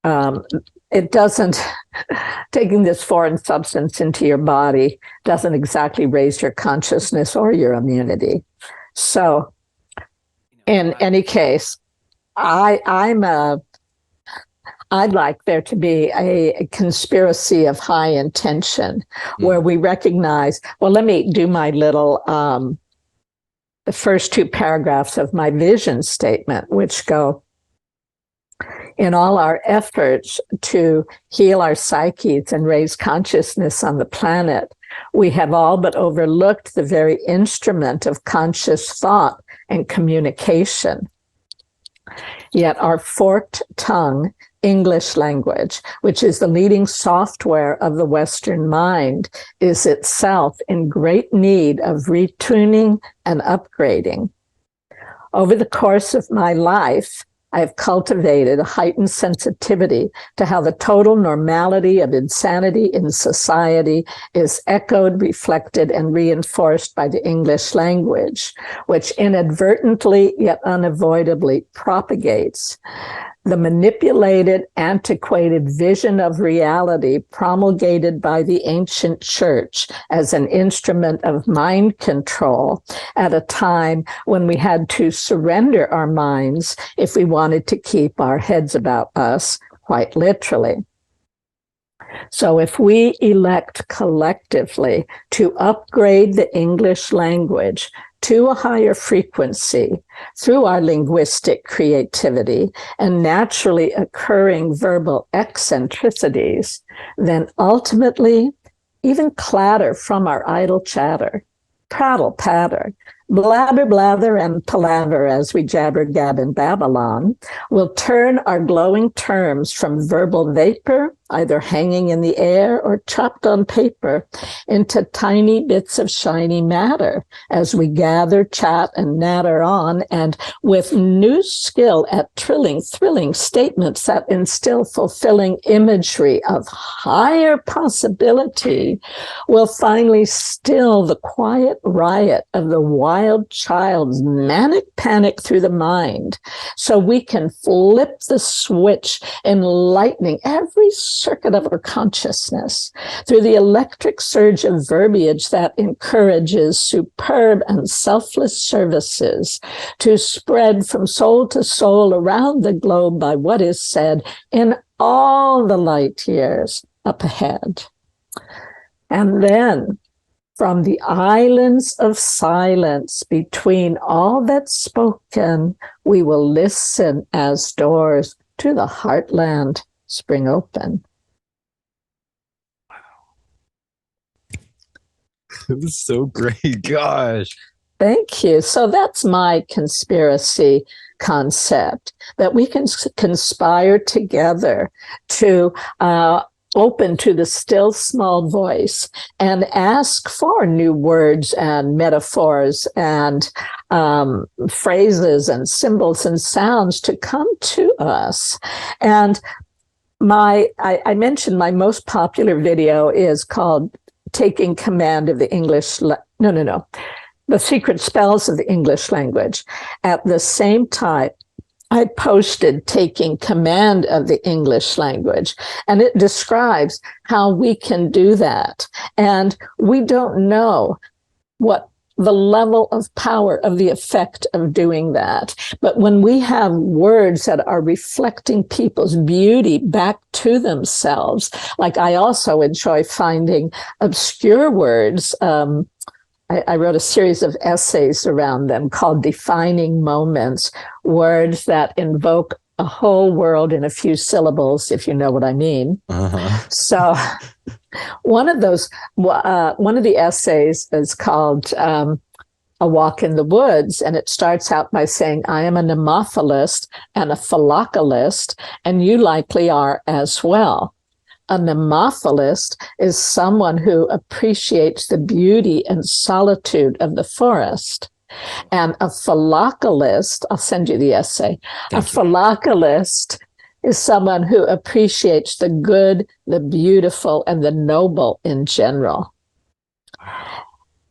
it doesn't, taking this foreign substance into your body doesn't exactly raise your consciousness or your immunity. So in any case, I'd like there to be a conspiracy of high intention where we recognize, well, let me do my little, the first two paragraphs of my vision statement, which go, in all our efforts to heal our psyches and raise consciousness on the planet, we have all but overlooked the very instrument of conscious thought and communication. Yet our forked tongue, English language, which is the leading software of the Western mind, is itself in great need of retuning and upgrading. Over the course of my life, I have cultivated a heightened sensitivity to how the total normality of insanity in society is echoed, reflected, and reinforced by the English language, which inadvertently yet unavoidably propagates the manipulated, antiquated vision of reality promulgated by the ancient church as an instrument of mind control at a time when we had to surrender our minds if we wanted to keep our heads about us, quite literally. So if we elect collectively to upgrade the English language to a higher frequency through our linguistic creativity and naturally occurring verbal eccentricities, then ultimately even clatter from our idle chatter, prattle, patter, blabber, blather, and palaver as we jabber, gab in Babylon, will turn our glowing terms from verbal vapor, either hanging in the air or chopped on paper, into tiny bits of shiny matter as we gather, chat, and natter on, and with new skill at thrilling statements that instill fulfilling imagery of higher possibility, will finally still the quiet riot of the wild child's manic panic through the mind, so we can flip the switch, enlightening every circuit of our consciousness through the electric surge of verbiage that encourages superb and selfless services to spread from soul to soul around the globe by what is said in all the light years up ahead. And then, from the islands of silence between all that's spoken, we will listen as doors to the heartland spring open. It was so great. Gosh. Thank you. So that's my conspiracy concept, that we can conspire together to open to the still small voice and ask for new words and metaphors and phrases and symbols and sounds to come to us. And I mentioned my most popular video is called Taking Command of the English, The Secret Spells of the English Language. At the same time, I posted Taking Command of the English Language, and it describes how we can do that. And we don't know what the level of power of the effect of doing that. But when we have words that are reflecting people's beauty back to themselves, like I also enjoy finding obscure words. I wrote a series of essays around them called Defining Moments, words that invoke a whole world in a few syllables, if you know what I mean. So one of the essays is called A Walk in the Woods, and it starts out by saying, I am a nemophilist and a philocalist, and you likely are as well. A nemophilist is someone who appreciates the beauty and solitude of the forest. And a philocalist, I'll send you the essay. Thank you. Philocalist is someone who appreciates the good, the beautiful, and the noble in general.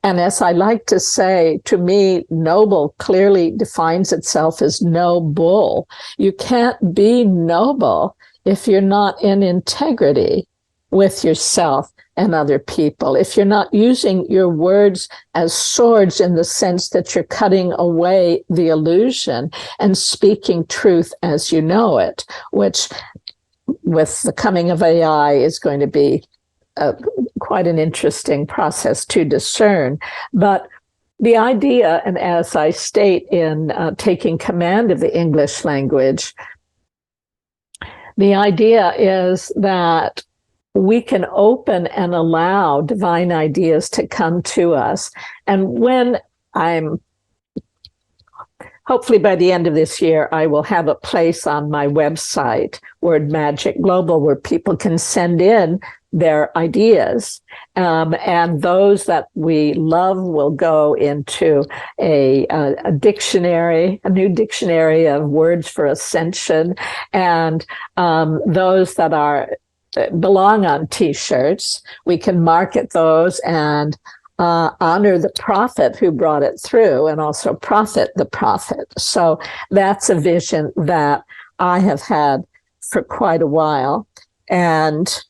And as I like to say, to me, noble clearly defines itself as no bull. You can't be noble if you're not in integrity with yourself and other people, if you're not using your words as swords in the sense that you're cutting away the illusion and speaking truth as you know it, which with the coming of AI is going to be quite an interesting process to discern. But the idea, and as I state in Taking Command of the English Language, the idea is that we can open and allow divine ideas to come to us. And when hopefully by the end of this year, I will have a place on my website, Word Magic Global, where people can send in their ideas. And those that we love will go into a dictionary, a new dictionary of words for ascension. And those that belong on T-shirts, we can market those and honor the prophet who brought it through, and also profit the prophet. So that's a vision that I have had for quite a while. And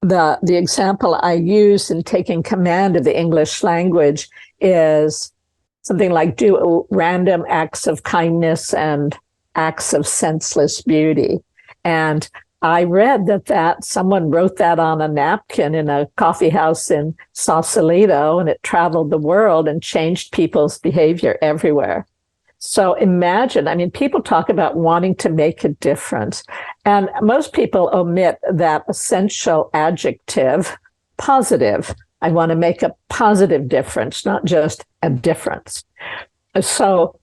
the example I use in Taking Command of the English Language is something like do random acts of kindness and acts of senseless beauty. And I read that someone wrote that on a napkin in a coffee house in Sausalito, and it traveled the world and changed people's behavior everywhere. So imagine, I mean, people talk about wanting to make a difference, and most people omit that essential adjective, positive. I want to make a positive difference, not just a difference. So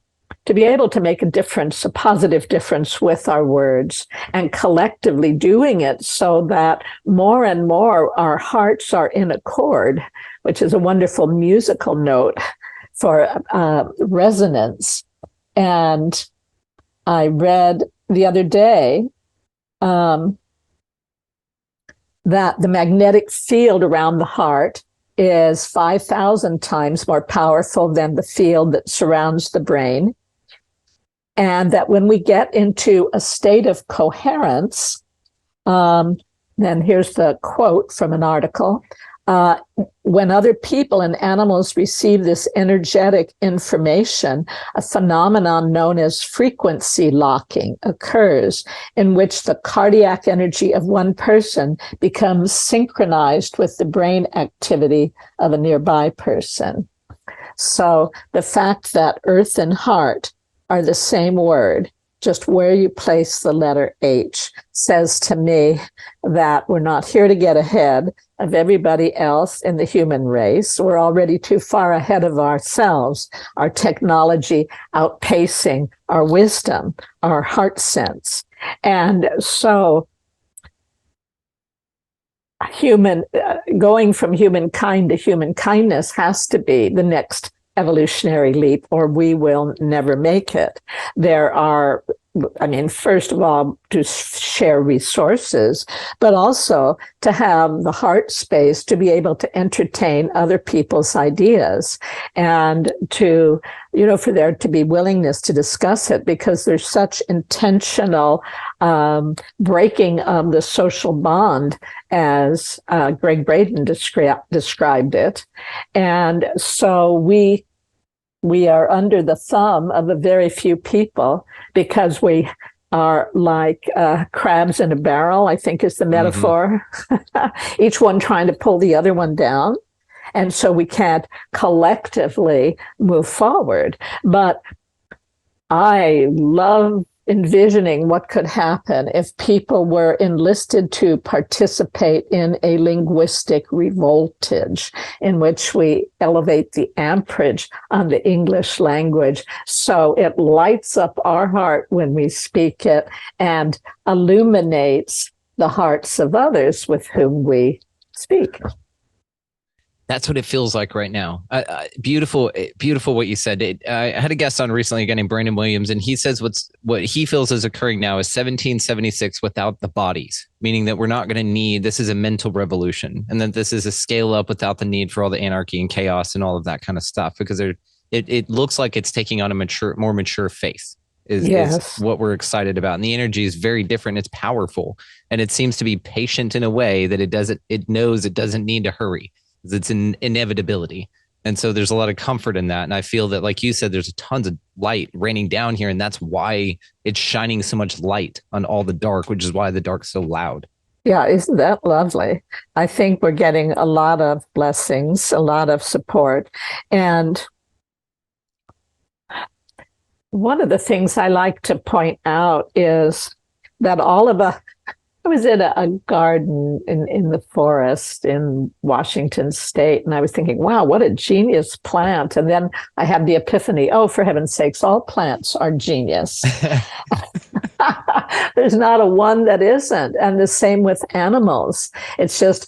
to be able to make a difference, a positive difference with our words, and collectively doing it so that more and more our hearts are in accord, which is a wonderful musical note for resonance. And I read the other day that the magnetic field around the heart is 5,000 times more powerful than the field that surrounds the brain. And that when we get into a state of coherence, then here's the quote from an article, when other people and animals receive this energetic information, a phenomenon known as frequency locking occurs, in which the cardiac energy of one person becomes synchronized with the brain activity of a nearby person. So the fact that earth and heart are the same word, just where you place the letter H, says to me that we're not here to get ahead of everybody else in the human race. We're already too far ahead of ourselves, our technology outpacing our wisdom, our heart sense. And so going from humankind to human kindness has to be the next evolutionary leap, or we will never make it. There are, I mean, first of all, to share resources, but also to have the heart space to be able to entertain other people's ideas, and to, for there to be willingness to discuss it, because there's such intentional breaking of the social bond, as Greg Braden described it. And so we are under the thumb of a very few people, because we are like crabs in a barrel, I think is the metaphor, each one trying to pull the other one down. And so we can't collectively move forward. But I love envisioning what could happen if people were enlisted to participate in a linguistic revoltage in which we elevate the amperage on the English language so it lights up our heart when we speak it and illuminates the hearts of others with whom we speak. That's what it feels like right now. Beautiful, beautiful what you said. I had a guest on recently, a guy named Brandon Williams, and he says what he feels is occurring now is 1776 without the bodies, meaning that we're not going to need, this is a mental revolution, and that this is a scale up without the need for all the anarchy and chaos and all of that kind of stuff, because it looks like it's taking on a more mature faith. Is what we're excited about. And the energy is very different. It's powerful. And it seems to be patient in a way that it knows it doesn't need to hurry. It's an inevitability. And so there's a lot of comfort in that. And I feel that, like you said, there's tons of light raining down here. And that's why it's shining so much light on all the dark, which is why the dark's so loud. Yeah, isn't that lovely? I think we're getting a lot of blessings, a lot of support. And one of the things I like to point out is that all of us, I was in a garden in the forest in Washington State, and I was thinking, wow, what a genius plant. And then I had the epiphany, oh, for heaven's sakes, all plants are genius. There's not a one that isn't. And the same with animals. It's just,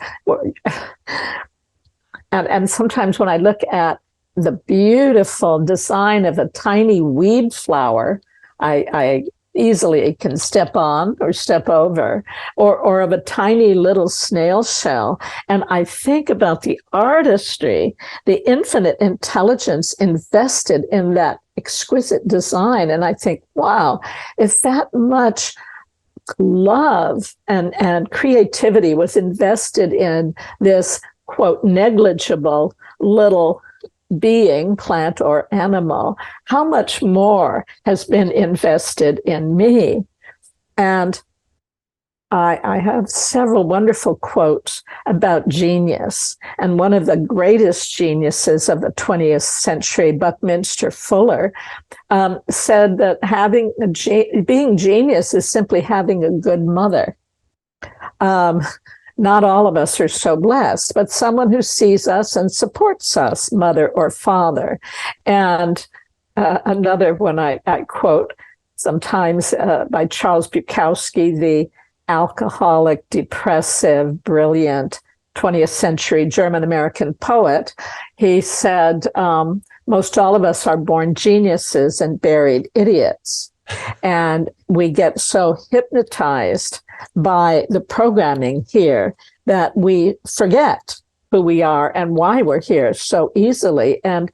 and sometimes when I look at the beautiful design of a tiny weed flower, I easily can step on or step over, or of a tiny little snail shell. And I think about the artistry, the infinite intelligence invested in that exquisite design. And I think, wow, if that much love and creativity was invested in this, quote, negligible little being, plant or animal, how much more has been invested in me? And I have several wonderful quotes about genius. And one of the greatest geniuses of the 20th century, Buckminster Fuller, said that being genius is simply having a good mother. Not all of us are so blessed, but someone who sees us and supports us, mother or father. And another one I quote sometimes by Charles Bukowski, the alcoholic, depressive, brilliant 20th century German-American poet. He said, most all of us are born geniuses and buried idiots. And we get so hypnotized by the programming here that we forget who we are and why we're here so easily. And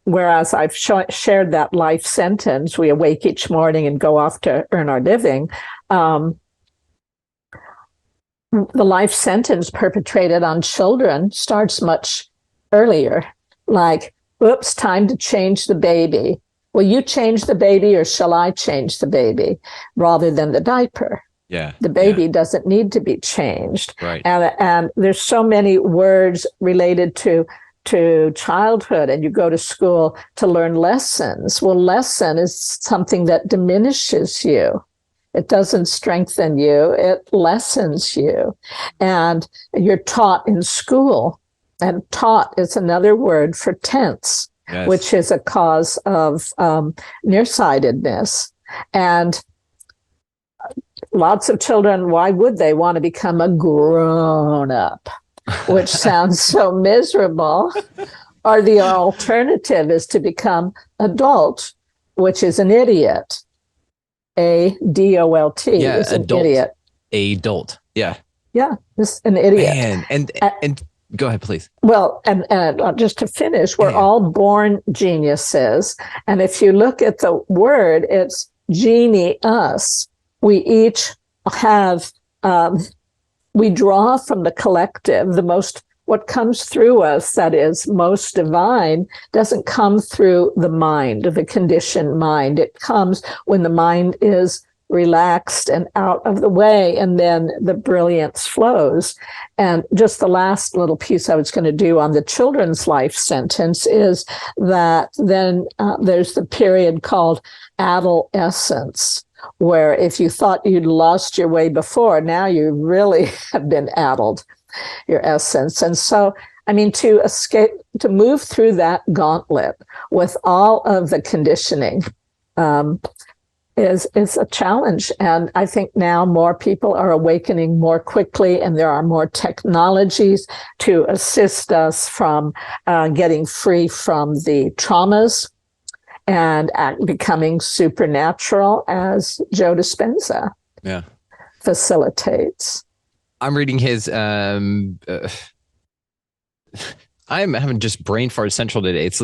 whereas I've shared that life sentence, we awake each morning and go off to earn our living, the life sentence perpetrated on children starts much earlier, like, oops, time to change the baby. Will you change the baby or shall I change the baby, rather than the diaper? Yeah. The baby doesn't need to be changed. Right. And there's so many words related to childhood, and you go to school to learn lessons. Well, lesson is something that diminishes you. It doesn't strengthen you, it lessens you. And you're taught in school, and taught is another word for tense, yes, which is a cause of nearsightedness. And lots of children, why would they want to become a grown-up, which sounds so miserable? Or the alternative is to become adult, which is an idiot. ADOLT is an adult, idiot. Adult, yeah. Yeah, it's an idiot. Man, and go ahead, please. Well, and just to finish, we're all born geniuses. And if you look at the word, it's genius. We each have, we draw from the collective, what comes through us that is most divine doesn't come through the mind, the conditioned mind. It comes when the mind is relaxed and out of the way, and then the brilliance flows. And just the last little piece I was going to do on the children's life sentence is that then there's the period called adolescence, where if you thought you'd lost your way before, now you really have been addled, your essence. And so, I mean, to escape, to move through that gauntlet with all of the conditioning is a challenge. And I think now more people are awakening more quickly, and there are more technologies to assist us from getting free from the traumas and becoming supernatural, as Joe Dispenza facilitates. I'm reading his I'm having just brain fart central today. It's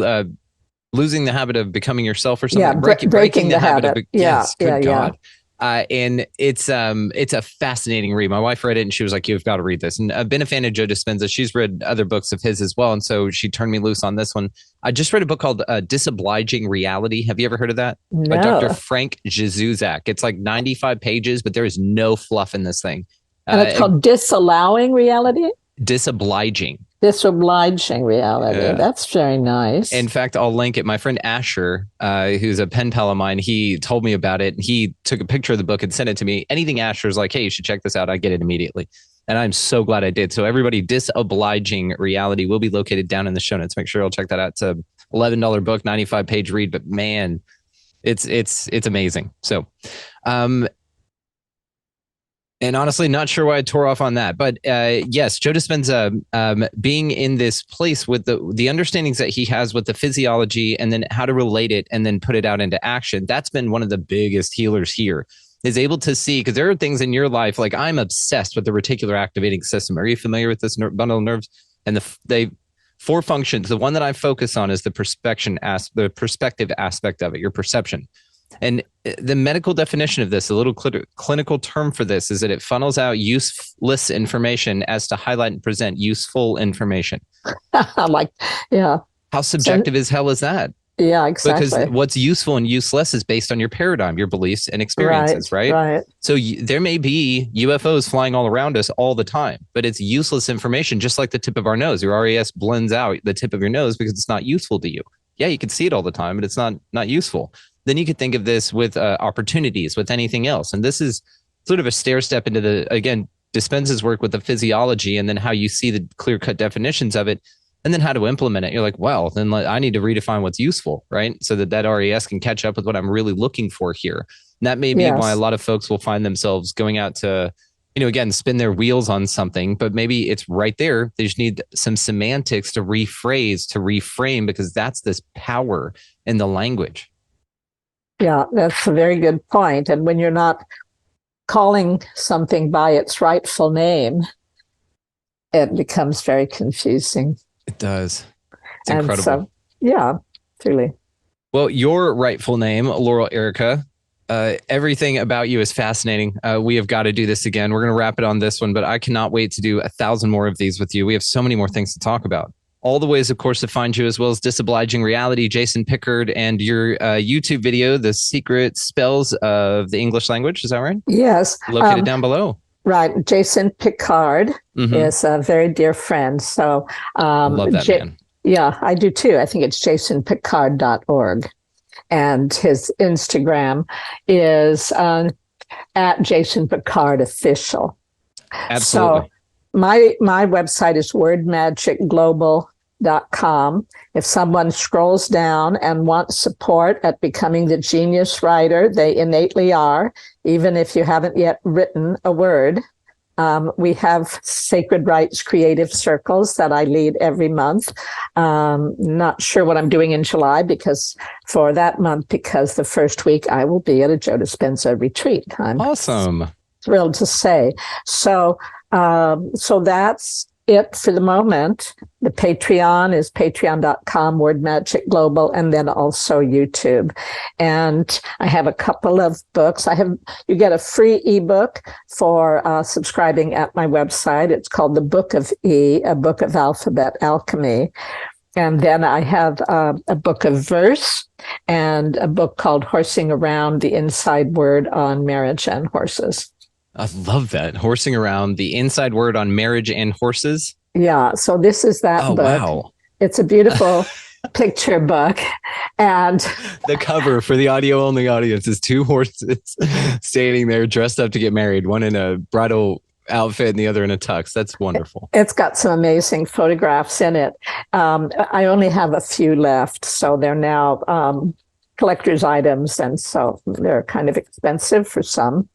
losing the habit of becoming yourself or something. Yeah, breaking the habit. Yes, good God. And it's a fascinating read. My wife read it and she was like, "You've got to read this." And I've been a fan of Joe Dispenza. She's read other books of his as well, and so she turned me loose on this one. I just read a book called Disobliging Reality. Have you ever heard of that? No. By Dr. Frank Jezuzak. It's like 95 pages, but there is no fluff in this thing. And it's called Disallowing Reality? Disobliging. Disobliging reality. Yeah. That's very nice. In fact, I'll link it. My friend Asher, who's a pen pal of mine, he told me about it. He took a picture of the book and sent it to me. Anything Asher's like, "Hey, you should check this out," I get it immediately. And I'm so glad I did. So everybody, Disobliging Reality will be located down in the show notes. Make sure you'll check that out. It's a $11 book, 95-page read, but man, it's amazing. So, and honestly, not sure why I tore off on that. But yes, Joe Dispenza being in this place with the understandings that he has with the physiology and then how to relate it and then put it out into action. That's been one of the biggest healers here, is able to see, because there are things in your life, like I'm obsessed with the reticular activating system. Are you familiar with this bundle of nerves? And they 4 functions. The one that I focus on is the perspective aspect of it, your perception. And the medical definition of this, a little clinical term for this, is that it funnels out useless information as to highlight and present useful information. Yeah. How subjective as hell is that? Yeah, exactly. Because what's useful and useless is based on your paradigm, your beliefs and experiences, right? Right. So there may be UFOs flying all around us all the time, but it's useless information, just like the tip of our nose. Your RAS blends out the tip of your nose because it's not useful to you. Yeah, you can see it all the time, but it's not useful. Then you could think of this with opportunities, with anything else. And this is sort of a stair step into again, Dispenza's work with the physiology and then how you see the clear-cut definitions of it and then how to implement it. You're like, well, then I need to redefine what's useful, right? So that RAS can catch up with what I'm really looking for here. And that may be why a lot of folks will find themselves going out to, again, spin their wheels on something, but maybe it's right there. They just need some semantics to rephrase, to reframe, because that's this power in the language. Yeah, that's a very good point. And when you're not calling something by its rightful name, it becomes very confusing. It does. It's incredible. So, yeah, truly. Well, your rightful name, Laurel Airica, everything about you is fascinating. We have got to do this again. We're going to wrap it on this one, but I cannot wait to do 1,000 more of these with you. We have so many more things to talk about. All the ways, of course, to find you, as well as Disobliging Reality, Jason Pickard, and your YouTube video, The Secret Spells of the English Language. Is that right? Yes. Located down below. Right. Jason Pickard is a very dear friend. So love that man. Yeah, I do too. I think it's jasonpickard.org. And his Instagram is at Jason Pickard Official. Absolutely. So my website is wordmagicglobal.com. If someone scrolls down and wants support at becoming the genius writer they innately are, even if you haven't yet written a word, we have Sacred Rights Creative Circles that I lead every month. Not sure what I'm doing in July because the first week I will be at a Joe Dispenza retreat. I'm awesome. Thrilled to say. So that's it for the moment. The Patreon is patreon.com, wordmagicglobal, and then also YouTube. And I have a couple of books. You get a free ebook for subscribing at my website. It's called The Book of E, a book of alphabet alchemy. And then I have a book of verse and a book called Horsing Around, the Inside Word on Marriage and Horses. I love that. Horsing Around, the Inside Word on Marriage and Horses. Yeah. So this is that book. Wow. It's a beautiful picture book. And the cover for the audio only audience is two horses standing there dressed up to get married, one in a bridal outfit and the other in a tux. That's wonderful. It's got some amazing photographs in it. I only have a few left, so they're now collector's items, and so they're kind of expensive for some.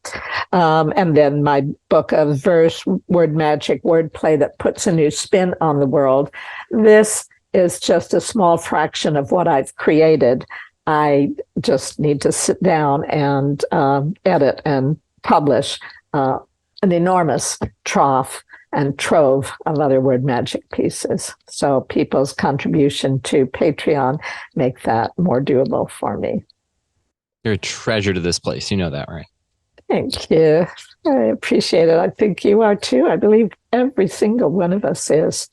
And then my book of verse, word magic, wordplay that puts a new spin on the world. This is just a small fraction of what I've created. I just need to sit down and edit and publish an enormous trough and trove of other word magic pieces. So people's contribution to Patreon make that more doable for me. You're a treasure to this place. You know that, right? Thank you. I appreciate it. I think you are too. I believe every single one of us is.